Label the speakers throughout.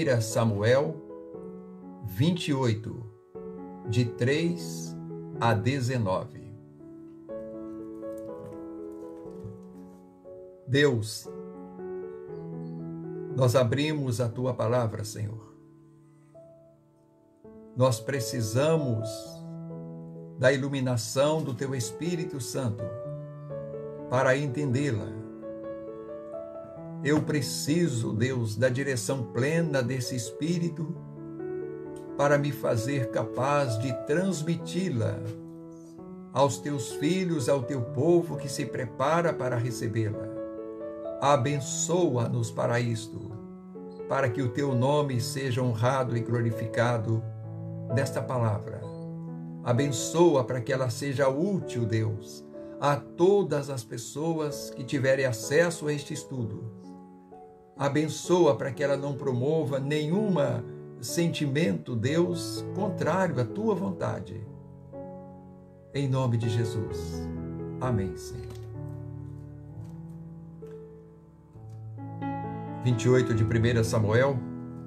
Speaker 1: 1 Samuel 28, de 3 a 19. Deus, nós abrimos a Tua palavra, Senhor. Nós precisamos da iluminação do Teu Espírito Santo para entendê-la. Eu preciso, Deus, da direção plena desse Espírito para me fazer capaz de transmiti-la aos Teus filhos, ao Teu povo que se prepara para recebê-la. Abençoa-nos para isto, para que o Teu nome seja honrado e glorificado nesta palavra. Abençoa para que ela seja útil, Deus, a todas as pessoas que tiverem acesso a este estudo. Abençoa para que ela não promova nenhum sentimento, Deus, contrário à Tua vontade. Em nome de Jesus. Amém, Senhor. 28 de 1 Samuel,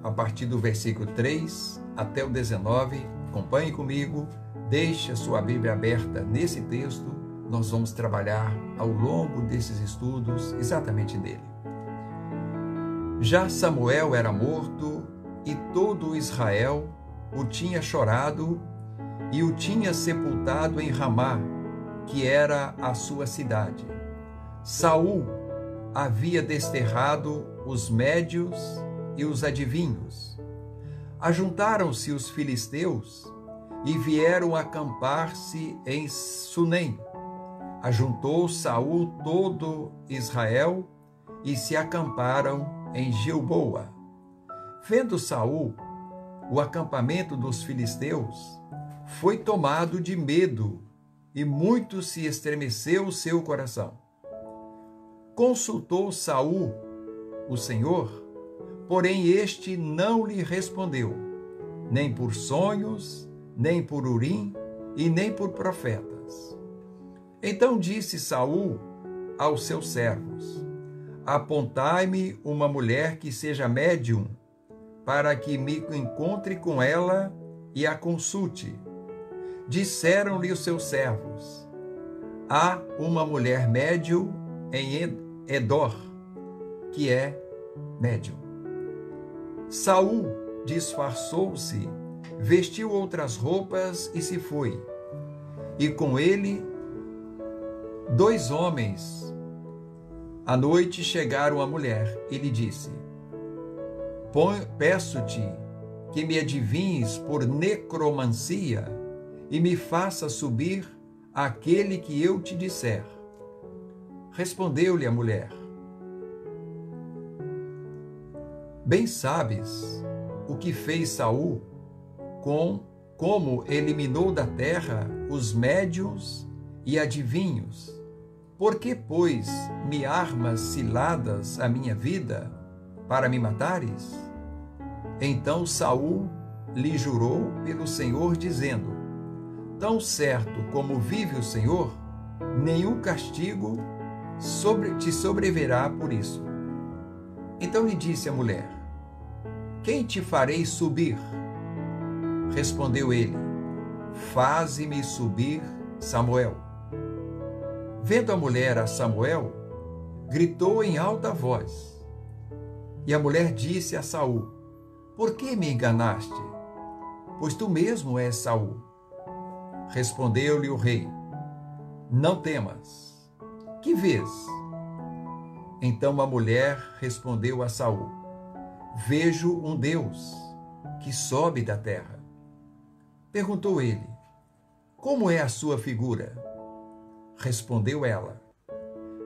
Speaker 1: a partir do versículo 3 até o 19. Acompanhe comigo, deixe a sua Bíblia aberta nesse texto. Nós vamos trabalhar ao longo desses estudos exatamente nele. Já Samuel era morto e todo Israel o tinha chorado e o tinha sepultado em Ramá, que era a sua cidade. Saul havia desterrado os médios e os adivinhos. Ajuntaram-se os filisteus e vieram acampar-se em Sunem. Ajuntou Saul todo Israel e se acamparam em Gilboa. Vendo Saul o acampamento dos filisteus, foi tomado de medo e muito se estremeceu o seu coração. Consultou Saul o Senhor, porém este não lhe respondeu, nem por sonhos, nem por Urim e nem por profetas. Então disse Saul aos seus servos: apontai-me uma mulher que seja médium, para que me encontre com ela e a consulte. Disseram-lhe os seus servos: há uma mulher médium em Endor, que é médium. Saul disfarçou-se, vestiu outras roupas e se foi. E com ele 2 homens. À noite chegaram a mulher e lhe disse: peço-te que me adivinhes por necromancia e me faça subir aquele que eu te disser. Respondeu-lhe a mulher: bem sabes o que fez Saul, como eliminou da terra os médiuns e adivinhos. Por que, pois, me armas ciladas a minha vida para me matares? Então Saul lhe jurou pelo Senhor, dizendo: tão certo como vive o Senhor, nenhum castigo te sobrevirá por isso. Então lhe disse a mulher: quem te farei subir? Respondeu ele: faze-me subir Samuel. Vendo a mulher a Samuel, gritou em alta voz. E a mulher disse a Saul: por que me enganaste? Pois tu mesmo és Saul. Respondeu-lhe o rei: não temas. Que vês? Então a mulher respondeu a Saul: vejo um Deus que sobe da terra. Perguntou ele: como é a sua figura? Respondeu ela: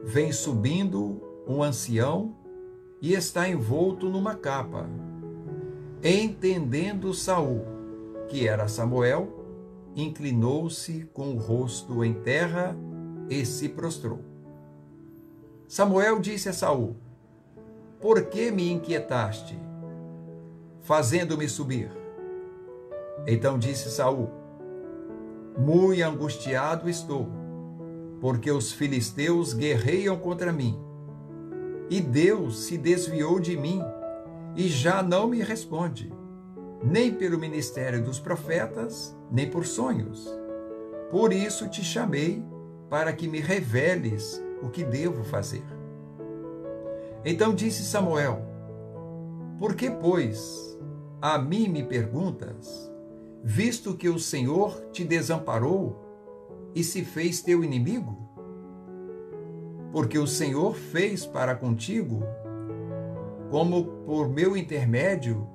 Speaker 1: vem subindo um ancião e está envolto numa capa. Entendendo Saul que era Samuel, inclinou-se com o rosto em terra e se prostrou. Samuel disse a Saul: por que me inquietaste, fazendo-me subir? Então disse Saul: muito angustiado estou, porque os filisteus guerreiam contra mim. E Deus se desviou de mim e já não me responde, nem pelo ministério dos profetas, nem por sonhos. Por isso te chamei, para que me reveles o que devo fazer. Então disse Samuel: Por que, pois, a mim me perguntas, visto que o Senhor te desamparou e se fez teu inimigo? Porque o Senhor fez para contigo, como por meu intermédio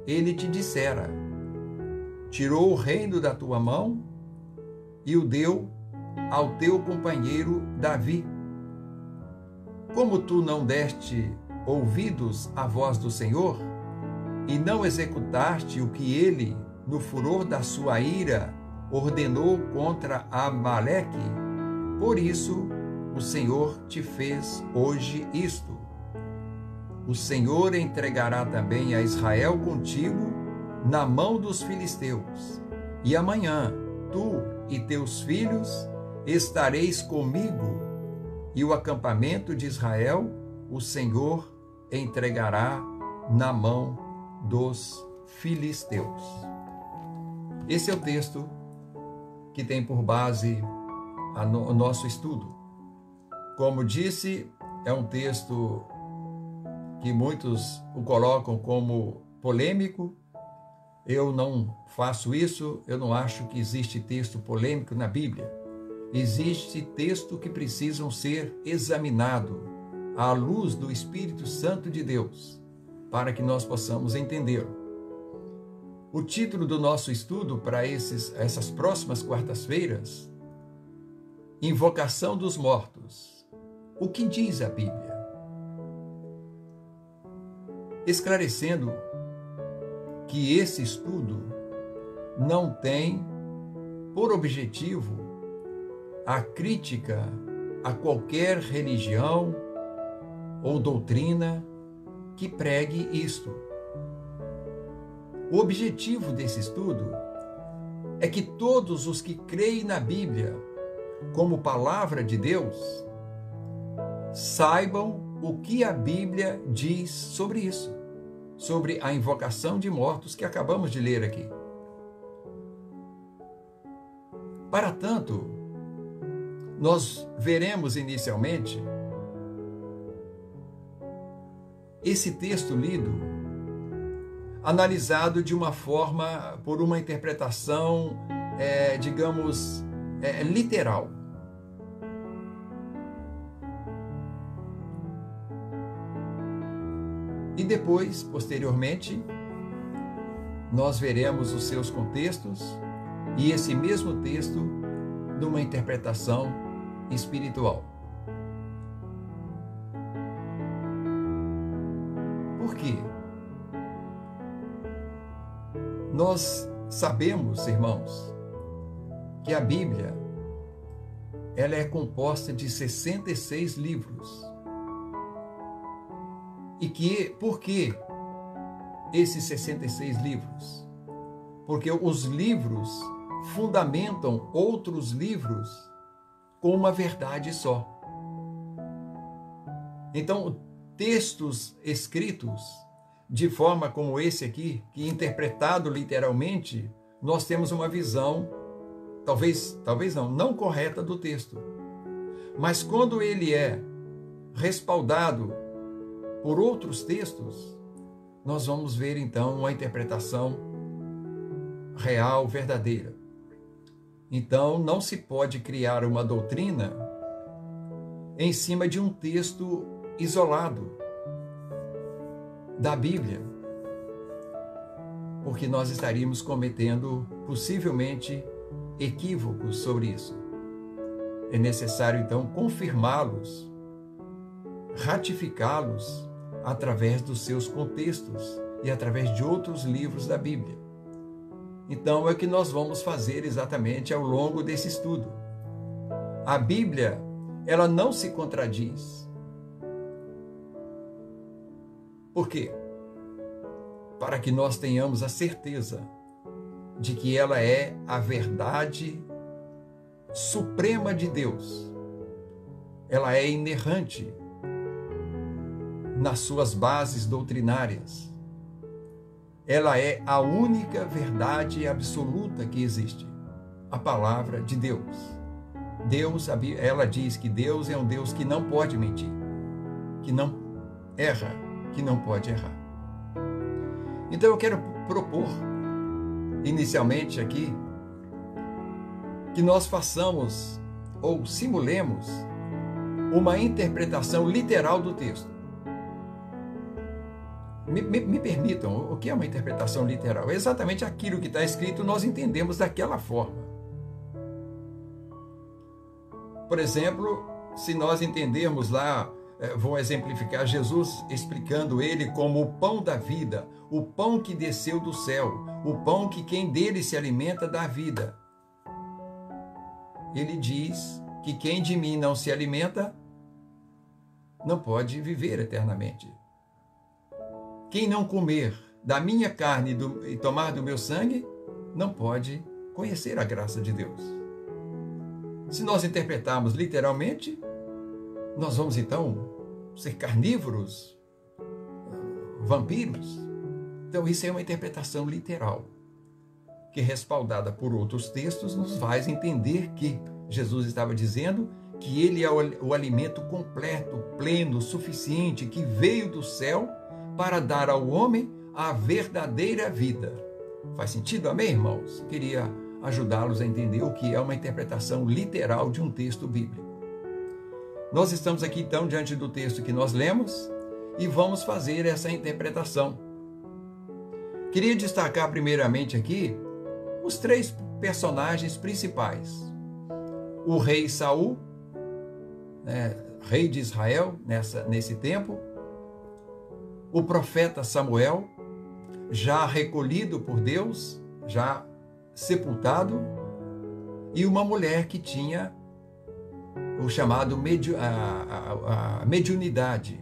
Speaker 1: ele te dissera. Tirou o reino da tua mão e o deu ao teu companheiro Davi. Como tu não deste ouvidos à voz do Senhor, e não executaste o que ele, no furor da sua ira, ordenou contra Amaleque, por isso o Senhor te fez hoje isto. O Senhor entregará também a Israel contigo na mão dos filisteus, e amanhã tu e teus filhos estareis comigo, e o acampamento de Israel o Senhor entregará na mão dos filisteus. Esse é o texto que tem por base o nosso estudo. Como disse, é um texto que muitos o colocam como polêmico. Eu não faço isso, eu não acho que existe texto polêmico na Bíblia. Existe texto que precisam ser examinado à luz do Espírito Santo de Deus, para que nós possamos entendê-lo. O título do nosso estudo para essas próximas quartas-feiras: Invocação dos Mortos. O que diz a Bíblia? Esclarecendo que esse estudo não tem por objetivo a crítica a qualquer religião ou doutrina que pregue isto. O objetivo desse estudo é que todos os que creem na Bíblia como palavra de Deus saibam o que a Bíblia diz sobre isso, sobre a invocação de mortos que acabamos de ler aqui. Para tanto, nós veremos inicialmente esse texto lido, analisado de uma forma, por uma interpretação, literal. E depois, posteriormente, nós veremos os seus contextos e esse mesmo texto numa interpretação espiritual. Por quê? Nós sabemos, irmãos, que a Bíblia ela é composta de 66 livros. E por que esses 66 livros? Porque os livros fundamentam outros livros com uma verdade só. Então, textos escritos de forma como esse aqui, que interpretado literalmente, nós temos uma visão, talvez não correta do texto. Mas quando ele é respaldado por outros textos, nós vamos ver então uma interpretação real, verdadeira. Então, não se pode criar uma doutrina em cima de um texto isolado da Bíblia, porque nós estaríamos cometendo possivelmente equívocos sobre isso. É necessário então confirmá-los, ratificá-los através dos seus contextos e através de outros livros da Bíblia. Então é o que nós vamos fazer exatamente ao longo desse estudo. A Bíblia, ela não se contradiz. Por quê? Para que nós tenhamos a certeza de que ela é a verdade suprema de Deus. Ela é inerrante nas suas bases doutrinárias. ela é a única verdade absoluta que existe, a palavra de Deus. Ela diz que Deus é um Deus que não pode mentir, que não erra, que não pode errar. Então eu quero propor, inicialmente aqui, que nós façamos ou simulemos uma interpretação literal do texto. Me permitam, o que é uma interpretação literal? É exatamente aquilo que está escrito, nós entendemos daquela forma. Por exemplo, se nós entendermos lá, vou exemplificar Jesus explicando ele como o pão da vida, o pão que desceu do céu, o pão que quem dele se alimenta dá vida. Ele diz que quem de mim não se alimenta não pode viver eternamente. Quem não comer da minha carne e tomar do meu sangue não pode conhecer a graça de Deus. Se nós interpretarmos literalmente, nós vamos então ser carnívoros, vampiros. Então isso é uma interpretação literal, que respaldada por outros textos nos faz entender que Jesus estava dizendo que ele é o alimento completo, pleno, suficiente, que veio do céu para dar ao homem a verdadeira vida. Faz sentido, amém, irmãos? Queria ajudá-los a entender o que é uma interpretação literal de um texto bíblico. Nós estamos aqui então diante do texto que nós lemos e vamos fazer essa interpretação. Queria destacar primeiramente aqui os três personagens principais. O rei Saul, rei de Israel nesse tempo, o profeta Samuel, já recolhido por Deus, já sepultado, e uma mulher que tinha o chamado a mediunidade,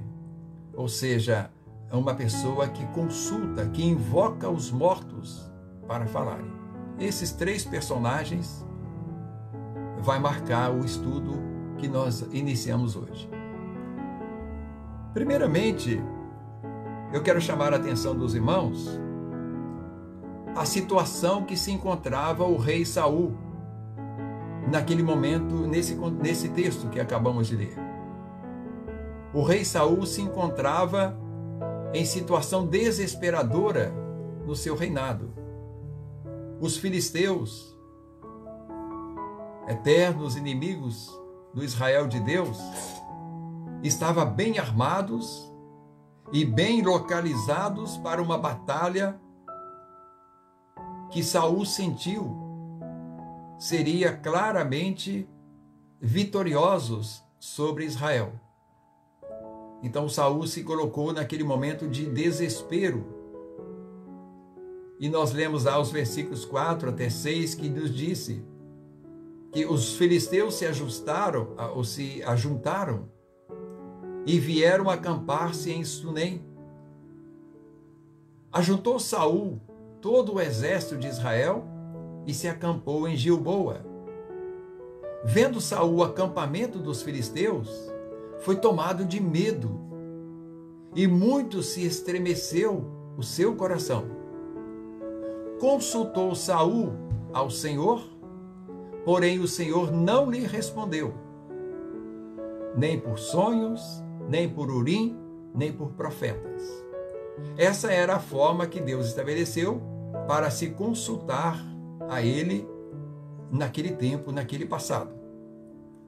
Speaker 1: ou seja, uma pessoa que consulta, que invoca os mortos para falarem. Esses três personagens vai marcar o estudo que nós iniciamos hoje. Primeiramente, eu quero chamar a atenção dos irmãos a situação que se encontrava o rei Saul naquele momento, nesse texto que acabamos de ler. O rei Saul se encontrava em situação desesperadora no seu reinado. Os filisteus, eternos inimigos do Israel de Deus, estavam bem armados e bem localizados para uma batalha que Saul sentiu seria claramente vitoriosos sobre Israel. Então Saul se colocou naquele momento de desespero. E nós lemos lá os versículos 4 até 6 que nos disse que os filisteus se ajuntaram e vieram acampar-se em Sunem. Ajuntou Saul todo o exército de Israel e se acampou em Gilboa. Vendo Saul o acampamento dos filisteus, foi tomado de medo e muito se estremeceu o seu coração. Consultou Saul ao Senhor, porém o Senhor não lhe respondeu, nem por sonhos, nem por Urim, nem por profetas. Essa era a forma que Deus estabeleceu para se consultar a ele naquele tempo, naquele passado.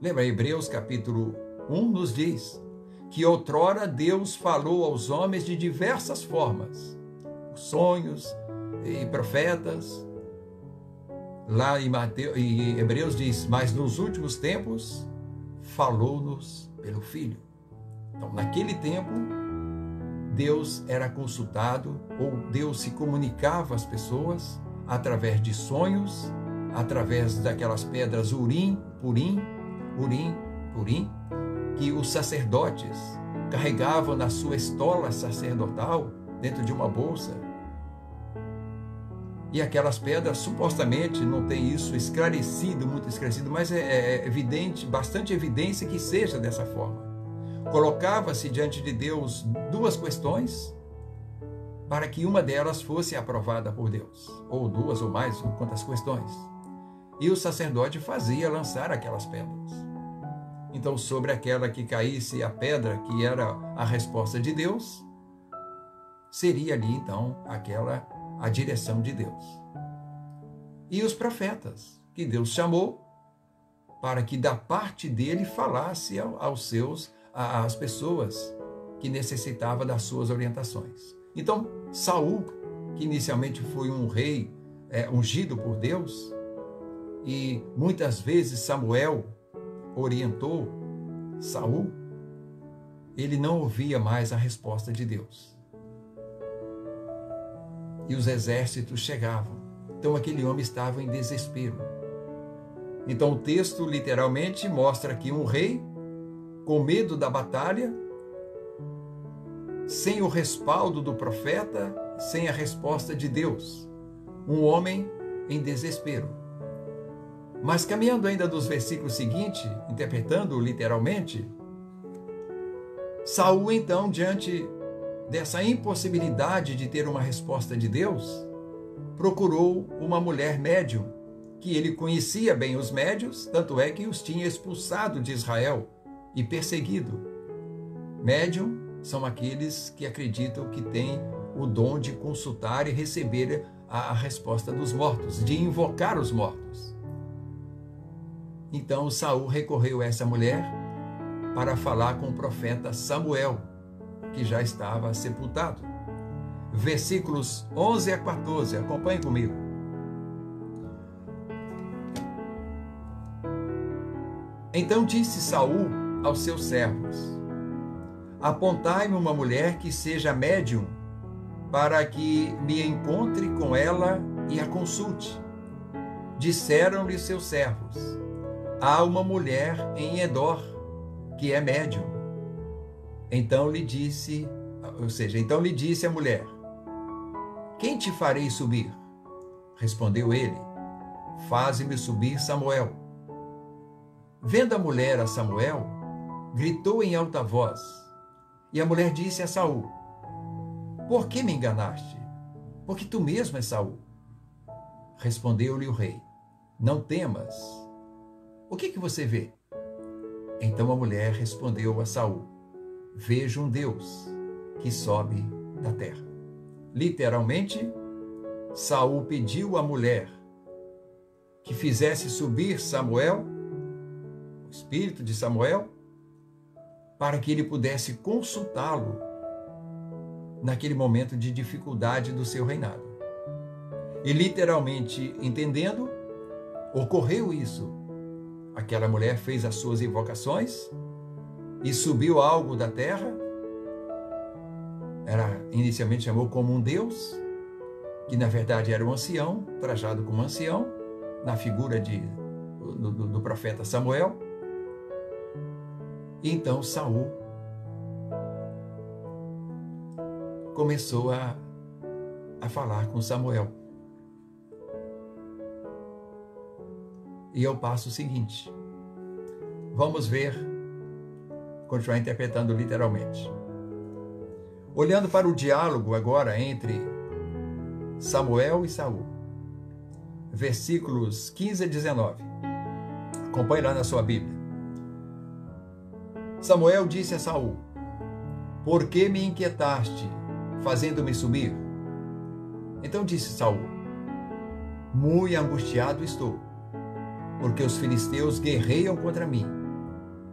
Speaker 1: Lembra, Hebreus capítulo 1 nos diz que outrora Deus falou aos homens de diversas formas, sonhos e profetas. Lá em Hebreus diz, mas nos últimos tempos falou-nos pelo Filho. Então, naquele tempo, Deus era consultado, ou Deus se comunicava às pessoas através de sonhos, através daquelas pedras Urim, Purim, que os sacerdotes carregavam na sua estola sacerdotal, dentro de uma bolsa. E aquelas pedras, supostamente, não tem isso esclarecido, muito esclarecido, mas é evidente, bastante evidência que seja dessa forma. Colocava-se diante de Deus duas questões, para que uma delas fosse aprovada por Deus, ou duas ou mais, quantas questões. E o sacerdote fazia lançar aquelas pedras. Então, sobre aquela que caísse a pedra, que era a resposta de Deus, seria ali, então, aquela a direção de Deus. E os profetas, que Deus chamou para que da parte dele falasse às pessoas que necessitavam das suas orientações. Então, Saul, que inicialmente foi um rei ungido por Deus, e muitas vezes Samuel orientou Saul, ele não ouvia mais a resposta de Deus. E os exércitos chegavam. Então aquele homem estava em desespero. Então o texto literalmente mostra aqui um rei com medo da batalha, sem o respaldo do profeta, sem a resposta de Deus. Um homem em desespero. Mas caminhando ainda dos versículos seguintes, interpretando literalmente, Saul então, diante dessa impossibilidade de ter uma resposta de Deus, procurou uma mulher médium, que ele conhecia bem os médios, tanto é que os tinha expulsado de Israel e perseguido. Médium são aqueles que acreditam que têm o dom de consultar e receber a resposta dos mortos, de invocar os mortos. Então Saul recorreu a essa mulher para falar com o profeta Samuel, que já estava sepultado. Versículos 11 a 14, acompanhe comigo. Então disse Saul aos seus servos: apontai-me uma mulher que seja médium, para que me encontre com ela e a consulte. Disseram-lhe seus servos: há uma mulher em Endor, que é médium. Então lhe disse a mulher: quem te farei subir? Respondeu ele: faze-me subir Samuel. Vendo a mulher a Samuel, gritou em alta voz. E a mulher disse a Saul: por que me enganaste? Porque tu mesmo és Saul. Respondeu-lhe o rei: não temas. O que você vê? Então a mulher respondeu a Saul: vejo um Deus que sobe da terra. Literalmente, Saul pediu à mulher que fizesse subir Samuel, o espírito de Samuel, para que ele pudesse consultá-lo naquele momento de dificuldade do seu reinado. E literalmente entendendo, ocorreu isso. Aquela mulher fez as suas invocações e subiu algo da terra. Ela inicialmente chamou como um deus, que na verdade era um ancião, trajado como ancião, na figura do profeta Samuel. E então Saul começou a falar com Samuel. E eu passo o seguinte, vamos ver, continuar interpretando literalmente. Olhando para o diálogo agora entre Samuel e Saul, versículos 15 a 19. Acompanhe lá na sua Bíblia. Samuel disse a Saul: por que me inquietaste, fazendo-me subir? Então disse Saul: muito angustiado estou, porque os filisteus guerreiam contra mim,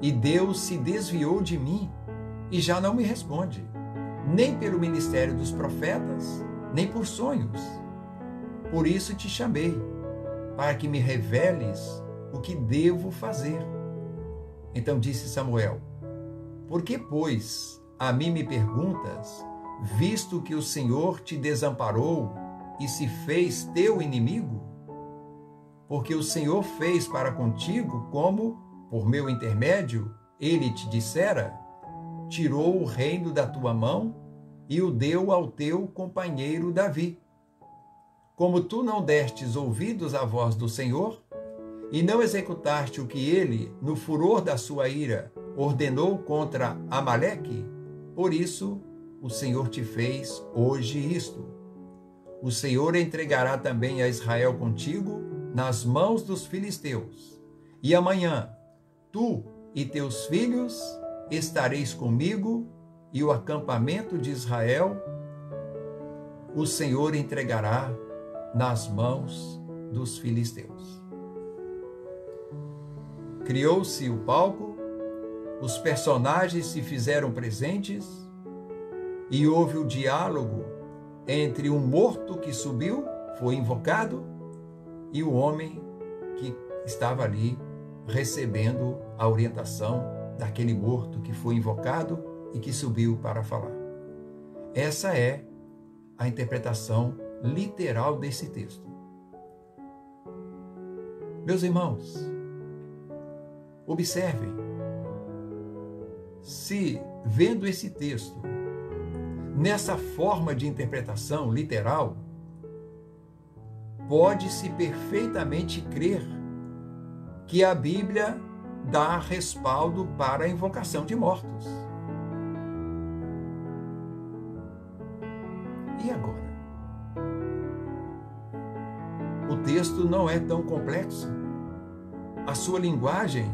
Speaker 1: e Deus se desviou de mim e já não me responde, nem pelo ministério dos profetas, nem por sonhos. Por isso te chamei, para que me reveles o que devo fazer. Então disse Samuel: por que, pois, a mim me perguntas, visto que o Senhor te desamparou e se fez teu inimigo? Porque o Senhor fez para contigo como, por meu intermédio, ele te dissera: tirou o reino da tua mão e o deu ao teu companheiro Davi. Como tu não destes ouvidos à voz do Senhor, e não executaste o que ele, no furor da sua ira, ordenou contra Amaleque, por isso o Senhor te fez hoje isto. O Senhor entregará também a Israel contigo nas mãos dos filisteus. E amanhã, tu e teus filhos estareis comigo, e o acampamento de Israel o Senhor entregará nas mãos dos filisteus. Criou-se o palco, os personagens se fizeram presentes e houve o diálogo entre um morto que subiu, foi invocado, e o homem que estava ali recebendo a orientação daquele morto que foi invocado e que subiu para falar. Essa é a interpretação literal desse texto. Meus irmãos, observem, se vendo esse texto nessa forma de interpretação literal, pode-se perfeitamente crer que a Bíblia dá respaldo para a invocação de mortos. E agora? O texto não é tão complexo. A sua linguagem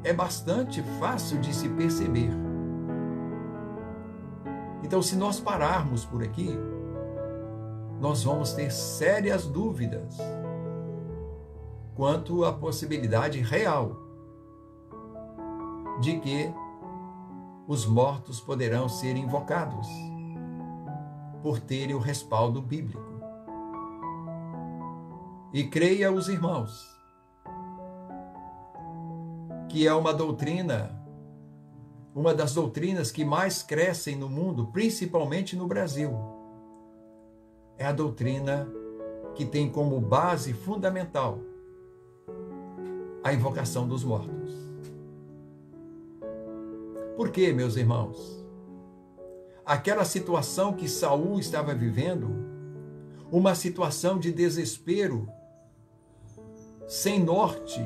Speaker 1: é bastante fácil de se perceber. Então, se nós pararmos por aqui, nós vamos ter sérias dúvidas quanto à possibilidade real de que os mortos poderão ser invocados por terem o respaldo bíblico. E creia os irmãos que é uma doutrina, uma das doutrinas que mais crescem no mundo, principalmente no Brasil. É a doutrina que tem como base fundamental a invocação dos mortos. Por quê, meus irmãos? Aquela situação que Saul estava vivendo, uma situação de desespero, sem norte,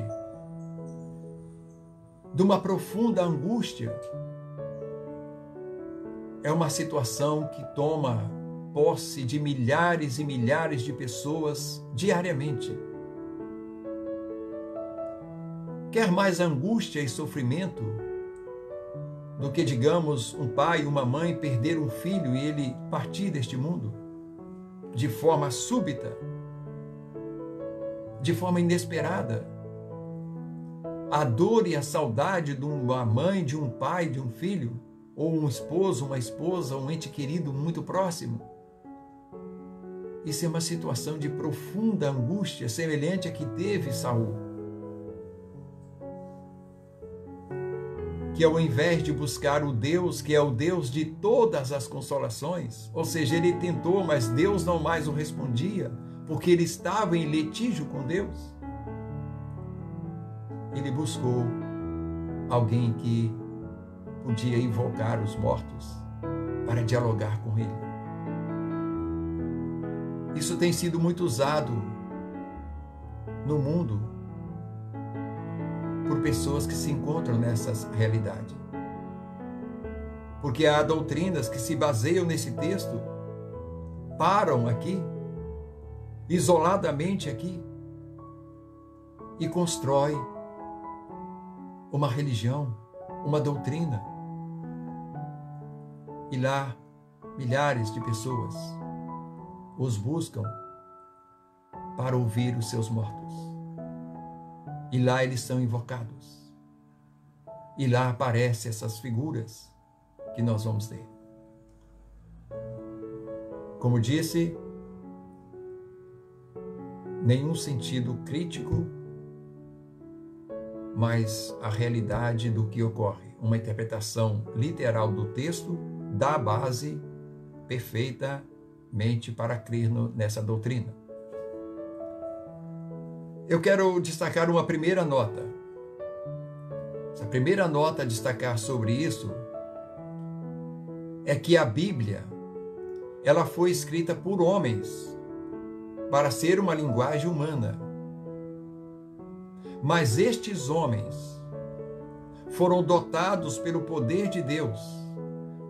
Speaker 1: de uma profunda angústia, é uma situação que toma posse de milhares e milhares de pessoas diariamente. Quer mais angústia e sofrimento do que, digamos, um pai e uma mãe perder um filho e ele partir deste mundo de forma súbita, de forma inesperada? A dor e a saudade de uma mãe, de um pai, de um filho, ou um esposo, uma esposa, um ente querido muito próximo. Isso é uma situação de profunda angústia, semelhante à que teve Saul, que ao invés de buscar o Deus, que é o Deus de todas as consolações, ou seja, ele tentou, mas Deus não mais o respondia, porque ele estava em litígio com Deus, ele buscou alguém que podia invocar os mortos para dialogar com ele. Isso tem sido muito usado no mundo por pessoas que se encontram nessa realidade. Porque há doutrinas que se baseiam nesse texto, param aqui, isoladamente aqui, e constrói uma religião, uma doutrina. E lá, milhares de pessoas os buscam para ouvir os seus mortos. E lá eles são invocados. E lá aparecem essas figuras que nós vamos ter. Como disse, nenhum sentido crítico, mas a realidade do que ocorre. Uma interpretação literal do texto dá base perfeitamente para crer nessa doutrina. Eu quero destacar uma primeira nota. Essa primeira nota a destacar sobre isso é que a Bíblia, ela foi escrita por homens para ser uma linguagem humana. Mas estes homens foram dotados pelo poder de Deus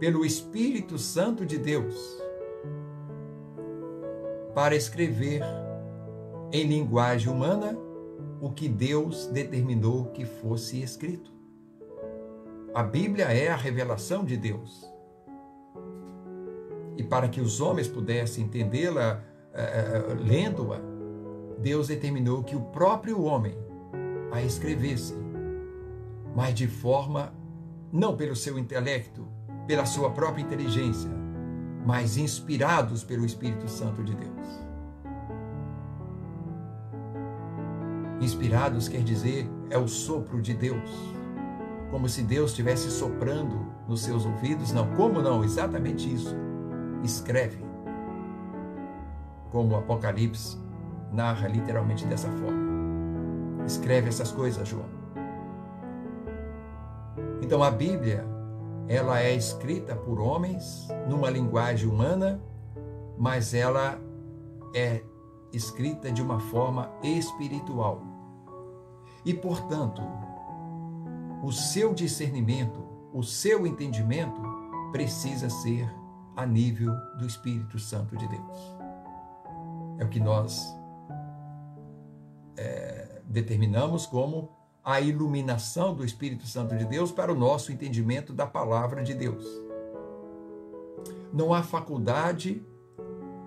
Speaker 1: pelo Espírito Santo de Deus para escrever em linguagem humana o que Deus determinou que fosse escrito. A Bíblia é a revelação de Deus. E para que os homens pudessem entendê-la, lendo-a, Deus determinou que o próprio homem a escrevesse, mas de forma, não pelo seu intelecto, pela sua própria inteligência, mas inspirados pelo Espírito Santo de Deus. Inspirados quer dizer, é o sopro de Deus, como se Deus estivesse soprando nos seus ouvidos. Não, como não? Exatamente isso. Escreve, como o Apocalipse narra literalmente dessa forma. Escreve essas coisas, João. Então a Bíblia, ela é escrita por homens numa linguagem humana, mas ela é escrita de uma forma espiritual. E, portanto, o seu discernimento, o seu entendimento precisa ser a nível do Espírito Santo de Deus. É o que nós determinamos como a iluminação do Espírito Santo de Deus para o nosso entendimento da palavra de Deus. Não há faculdade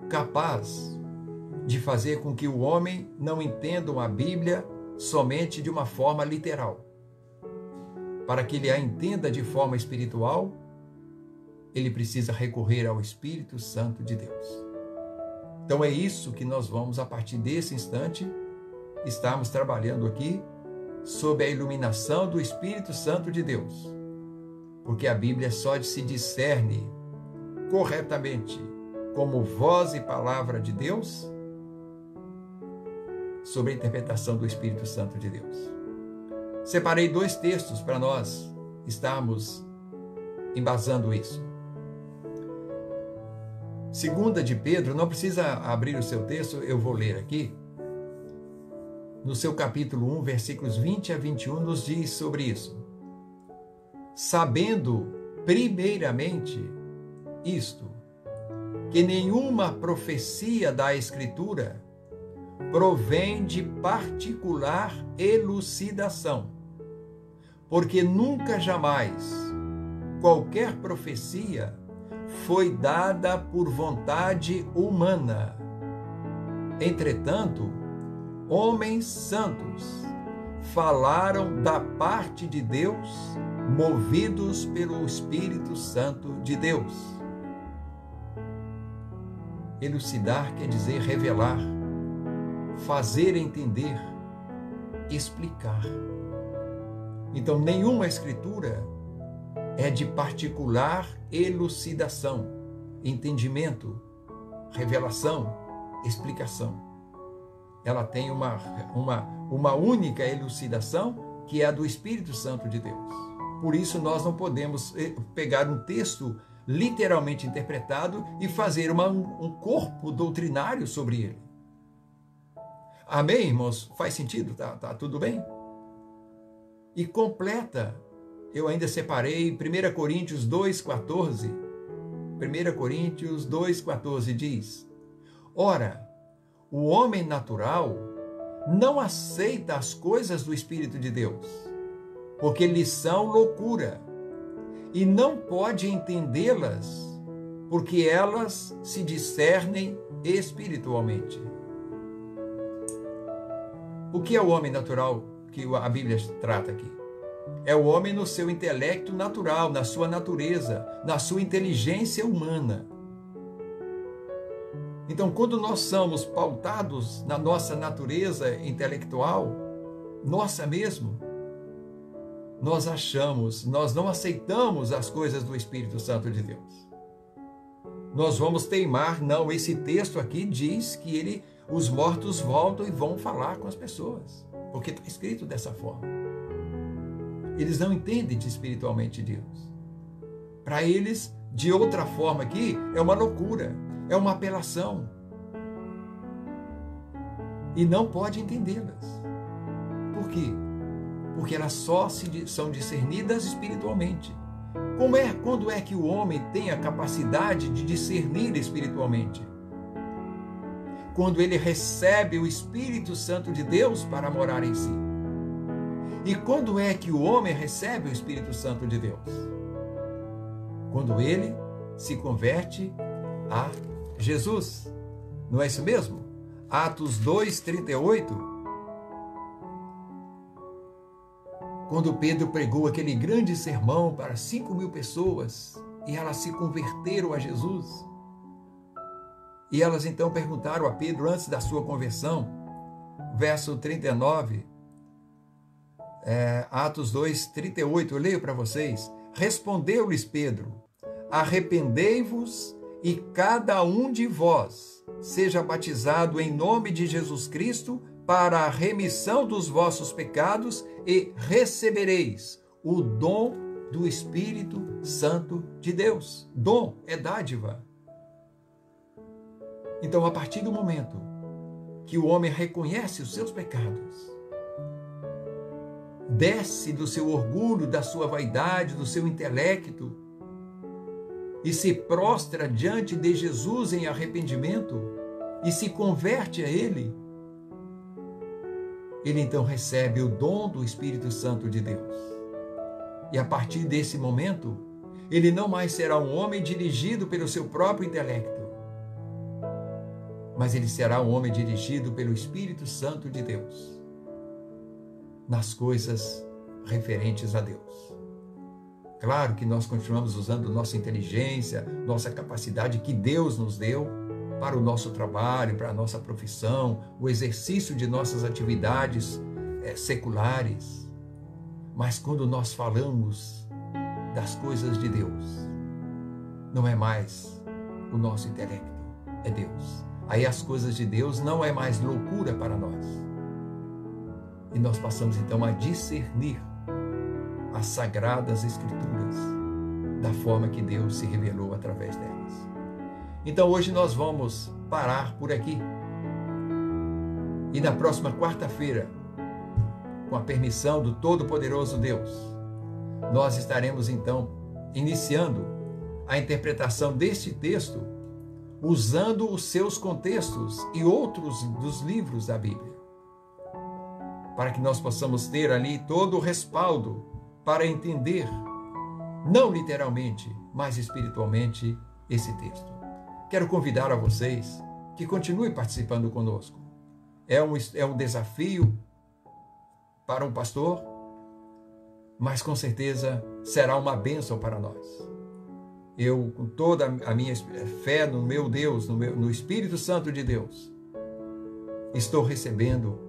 Speaker 1: capaz de fazer com que o homem não entenda a Bíblia somente de uma forma literal. Para que ele a entenda de forma espiritual, ele precisa recorrer ao Espírito Santo de Deus. Então é isso que nós vamos, a partir desse instante, estarmos trabalhando aqui sob a iluminação do Espírito Santo de Deus. Porque a Bíblia só se discerne corretamente como voz e palavra de Deus sobre a interpretação do Espírito Santo de Deus. Separei 2 textos para nós estarmos embasando isso. 2 de Pedro, não precisa abrir o seu texto, eu vou ler aqui. No seu capítulo 1, versículos 20 a 21, nos diz sobre isso. Sabendo, primeiramente, isto, que nenhuma profecia da Escritura provém de particular elucidação, porque nunca jamais qualquer profecia foi dada por vontade humana. Entretanto, homens santos falaram da parte de Deus, movidos pelo Espírito Santo de Deus. Elucidar quer dizer revelar, fazer entender, explicar. Então, nenhuma escritura é de particular elucidação, entendimento, revelação, explicação. Ela tem uma única elucidação, que é a do Espírito Santo de Deus. Por isso, nós não podemos pegar um texto literalmente interpretado e fazer um corpo doutrinário sobre ele. Amém, irmãos? Faz sentido? Tá tudo bem? E completa, eu ainda separei 1 Coríntios 2,14. 1 Coríntios 2,14 diz: Ora, o homem natural não aceita as coisas do Espírito de Deus, porque lhes são loucura, e não pode entendê-las, porque elas se discernem espiritualmente. O que é o homem natural que a Bíblia trata aqui? É o homem no seu intelecto natural, na sua natureza, na sua inteligência humana. Então, quando nós somos pautados na nossa natureza intelectual, nossa mesmo, nós não aceitamos as coisas do Espírito Santo de Deus. Nós vamos teimar, não, esse texto aqui diz que os mortos voltam e vão falar com as pessoas, porque está escrito dessa forma. Eles não entendem espiritualmente Deus. Para eles, de outra forma aqui, é uma loucura, é uma apelação. E não pode entendê-las. Por quê? Porque elas só são discernidas espiritualmente. Quando é que o homem tem a capacidade de discernir espiritualmente? Quando ele recebe o Espírito Santo de Deus para morar em si. E quando é que o homem recebe o Espírito Santo de Deus? Quando ele se converte a Jesus. Não é isso mesmo? Atos 2:38. Quando Pedro pregou aquele grande sermão para 5.000 pessoas e elas se converteram a Jesus. E elas então perguntaram a Pedro antes da sua conversão, verso 39, Atos 2:38, eu leio para vocês. Respondeu-lhes Pedro: arrependei-vos e cada um de vós seja batizado em nome de Jesus Cristo para a remissão dos vossos pecados e recebereis o dom do Espírito Santo de Deus. Dom é dádiva. Então, a partir do momento que o homem reconhece os seus pecados, desce do seu orgulho, da sua vaidade, do seu intelecto e se prostra diante de Jesus em arrependimento e se converte a Ele, ele então recebe o dom do Espírito Santo de Deus. E a partir desse momento, ele não mais será um homem dirigido pelo seu próprio intelecto, mas ele será um homem dirigido pelo Espírito Santo de Deus nas coisas referentes a Deus. Claro que nós continuamos usando nossa inteligência, nossa capacidade que Deus nos deu para o nosso trabalho, para a nossa profissão, o exercício de nossas atividades seculares. Mas quando nós falamos das coisas de Deus, não é mais o nosso intelecto, é Deus. Aí as coisas de Deus não é mais loucura para nós. E nós passamos então a discernir as sagradas Escrituras da forma que Deus se revelou através delas. Então hoje nós vamos parar por aqui. E na próxima quarta-feira, com a permissão do Todo-Poderoso Deus, nós estaremos então iniciando a interpretação deste texto usando os seus contextos e outros dos livros da Bíblia, para que nós possamos ter ali todo o respaldo para entender, não literalmente, mas espiritualmente, esse texto. Quero convidar a vocês que continuem participando conosco. É um desafio para um pastor, mas com certeza será uma bênção para nós. Eu, com toda a minha fé no meu Deus, no Espírito Santo de Deus, estou recebendo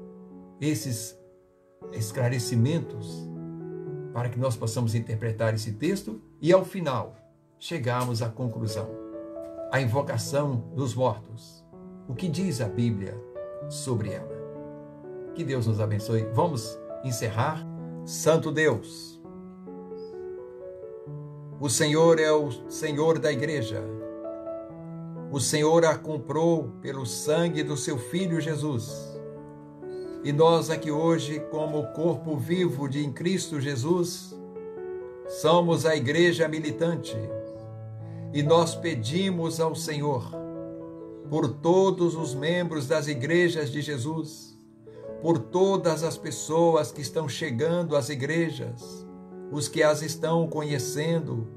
Speaker 1: esses esclarecimentos para que nós possamos interpretar esse texto e, ao final, chegarmos à conclusão. A invocação dos mortos. O que diz a Bíblia sobre ela? Que Deus nos abençoe. Vamos encerrar. Santo Deus, o Senhor é o Senhor da igreja. O Senhor a comprou pelo sangue do seu Filho Jesus. E nós aqui hoje, como corpo vivo de Cristo Jesus, somos a igreja militante. E nós pedimos ao Senhor, por todos os membros das igrejas de Jesus, por todas as pessoas que estão chegando às igrejas, os que as estão conhecendo,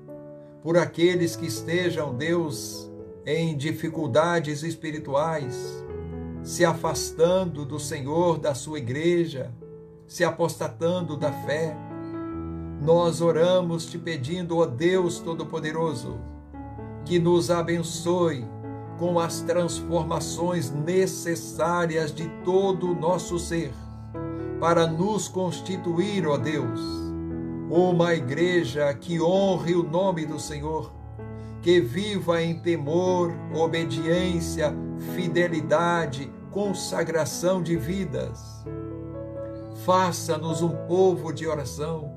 Speaker 1: por aqueles que estejam, Deus, em dificuldades espirituais, se afastando do Senhor, da sua igreja, se apostatando da fé. Nós oramos te pedindo, ó Deus Todo-Poderoso, que nos abençoe com as transformações necessárias de todo o nosso ser, para nos constituir, ó Deus, uma igreja que honre o nome do Senhor, que viva em temor, obediência, fidelidade, consagração de vidas. Faça-nos um povo de oração,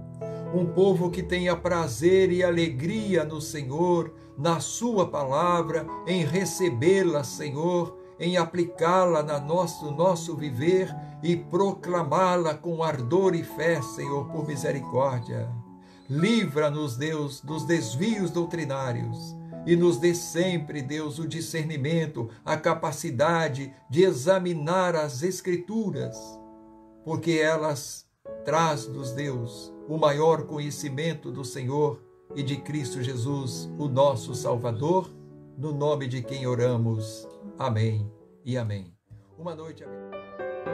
Speaker 1: um povo que tenha prazer e alegria no Senhor, na sua palavra, em recebê-la, Senhor, em aplicá-la no nosso viver e proclamá-la com ardor e fé, Senhor, por misericórdia. Livra-nos, Deus, dos desvios doutrinários e nos dê sempre, Deus, o discernimento, a capacidade de examinar as Escrituras, porque elas traz-nos, Deus, o maior conhecimento do Senhor e de Cristo Jesus, o nosso Salvador, no nome de quem oramos. Amém e amém. Uma noite abençoada.